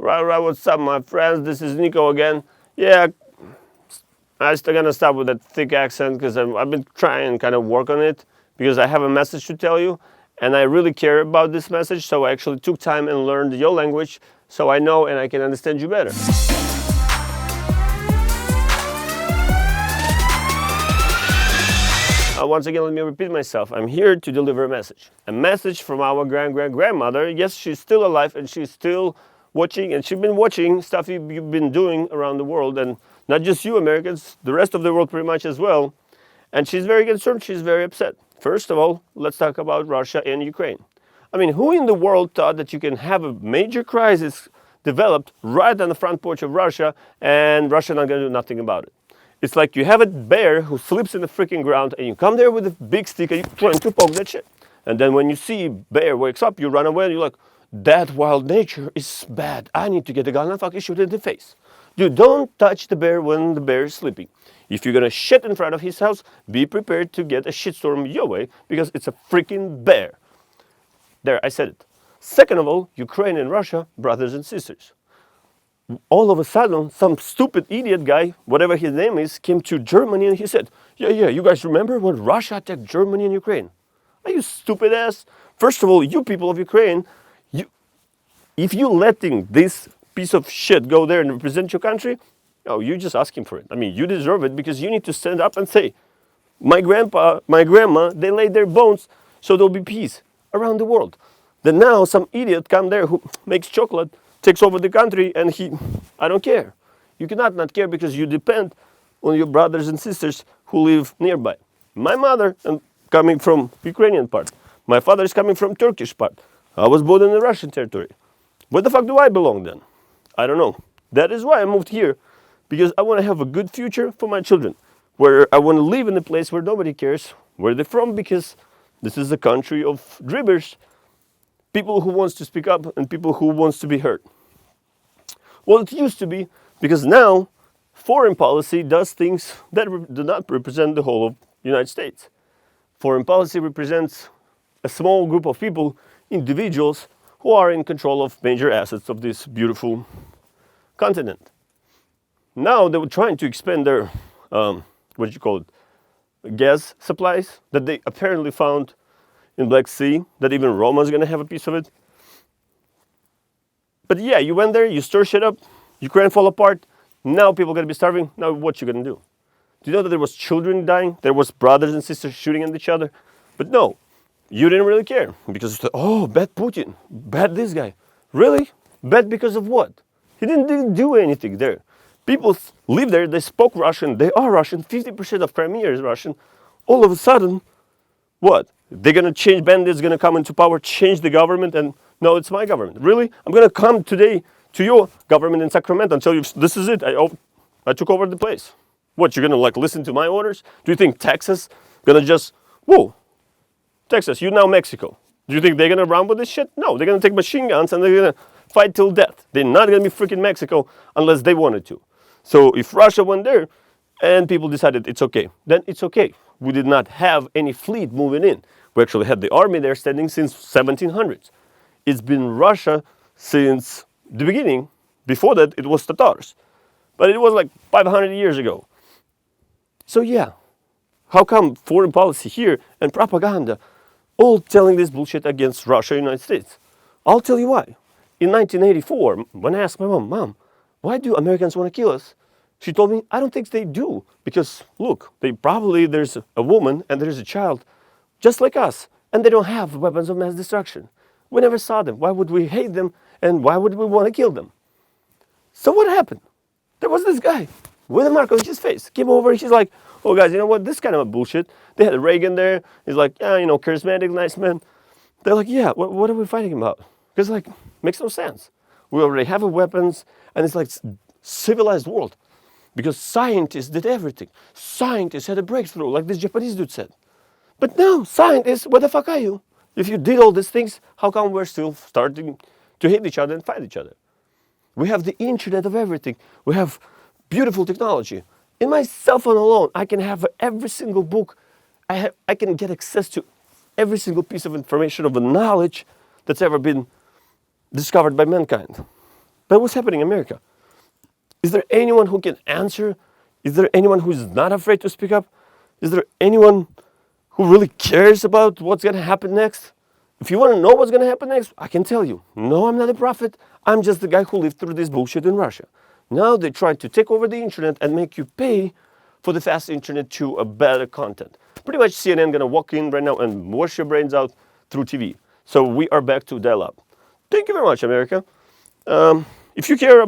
Right, what's up, my friends? This is Niko again. Yeah, I'm still gonna stop with that thick accent because I've been trying to kind of work on it because I have a message to tell you and I really care about this message. So I actually took time and learned your language so I know and I can understand you better. Once again, let me repeat myself. I'm here to deliver a message. A message from our grandmother. Yes, she's still alive and she's still watching, and she's been watching stuff you've been doing around the world, and not just you Americans, the rest of the world pretty much as well. And she's very concerned, she's very upset. First of all, let's talk about Russia and Ukraine. I mean, who in the world thought that you can have a major crisis developed right on the front porch of Russia and Russia not gonna do nothing about it? It's like you have a bear who sleeps in the freaking ground and you come there with a big stick and you're trying to poke that shit. And then when you see bear wakes up, you run away and you're like, that wild nature is bad. I need to get a gun and fucking shoot it in the face. Dude, don't touch the bear when the bear is sleeping. If you're gonna shit in front of his house, be prepared to get a shitstorm your way because it's a freaking bear. There, I said it. Second of all, Ukraine and Russia, brothers and sisters. All of a sudden, some stupid idiot guy, whatever his name is, came to Germany and he said, yeah, you guys remember when Russia attacked Germany and Ukraine? Are you stupid ass? First of all, you people of Ukraine, if you're letting this piece of shit go there and represent your country, oh, you're just asking for it. I mean, you deserve it because you need to stand up and say, my grandpa, my grandma, they laid their bones so there'll be peace around the world. Then now some idiot come there who makes chocolate, takes over the country, and I don't care. You cannot not care because you depend on your brothers and sisters who live nearby. My mother, coming from Ukrainian part. My father is coming from Turkish part. I was born in the Russian territory. Where the fuck do I belong then? I don't know. That is why I moved here, because I want to have a good future for my children, where I want to live in a place where nobody cares where they're from, because this is a country of dribbers, people who wants to speak up and people who wants to be heard. Well, it used to be, because now foreign policy does things that do not represent the whole of the United States. Foreign policy represents a small group of people, individuals, who are in control of major assets of this beautiful continent. Now they were trying to expand their, gas supplies that they apparently found in Black Sea, that even Roma is going to have a piece of it. But yeah, you went there, you stir shit up, Ukraine fall apart, now people are going to be starving, now what you going to do? Do you know that there was children dying? There was brothers and sisters shooting at each other? But no, you didn't really care because, oh, bad Putin, bad this guy. Really? Bad because of what? He didn't do anything there. People live there, they spoke Russian, they are Russian, 50% of Crimea is Russian. All of a sudden, what? They're going to change, bandits going to come into power, change the government, and no, it's my government. Really? I'm going to come today to your government in Sacramento and tell you, this is it, I took over the place. What, you're going to listen to my orders? Do you think Texas going to just, whoa, Texas, you're now Mexico. Do you think they're going to run with this shit? No, they're going to take machine guns and they're going to fight till death. They're not going to be freaking Mexico unless they wanted to. So if Russia went there and people decided it's okay, then it's okay. We did not have any fleet moving in. We actually had the army there standing since 1700s. It's been Russia since the beginning. Before that, it was Tatars. But it was like 500 years ago. So yeah, how come foreign policy here and propaganda all telling this bullshit against Russia and the United States? I'll tell you why. In 1984, when I asked my mom, why do Americans want to kill us? She told me, I don't think they do. Because look, there's a woman and there's a child just like us. And they don't have weapons of mass destruction. We never saw them. Why would we hate them? And why would we want to kill them? So what happened? There was this guy with a mark on his face. Came over, he's like, oh guys, you know what? This is kind of a bullshit. They had Reagan there. He's like, yeah, charismatic, nice man. They're like, yeah, what are we fighting about? Because makes no sense. We already have weapons, and it's like civilized world. Because scientists did everything. Scientists had a breakthrough, like this Japanese dude said. But now, scientists, where the fuck are you? If you did all these things, how come we're still starting to hate each other and fight each other? We have the internet of everything. We have beautiful technology. In my cell phone alone, I can have every single book. I can get access to every single piece of information, of knowledge that's ever been discovered by mankind. But what's happening in America? Is there anyone who can answer? Is there anyone who's not afraid to speak up? Is there anyone who really cares about what's going to happen next? If you want to know what's going to happen next, I can tell you. No, I'm not a prophet. I'm just the guy who lived through this bullshit in Russia. Now they try to take over the internet and make you pay for the fast internet to a better content. Pretty much CNN going to walk in right now and wash your brains out through TV. So we are back to dial-up. Thank you very much, America. If you care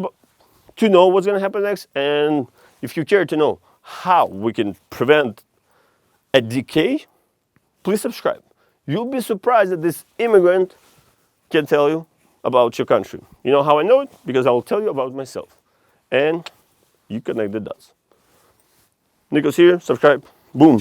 to know what's going to happen next, and if you care to know how we can prevent a decay, please subscribe. You'll be surprised that this immigrant can tell you about your country. You know how I know it? Because I'll tell you about myself. And you connect the dots. Niko's here, subscribe, boom.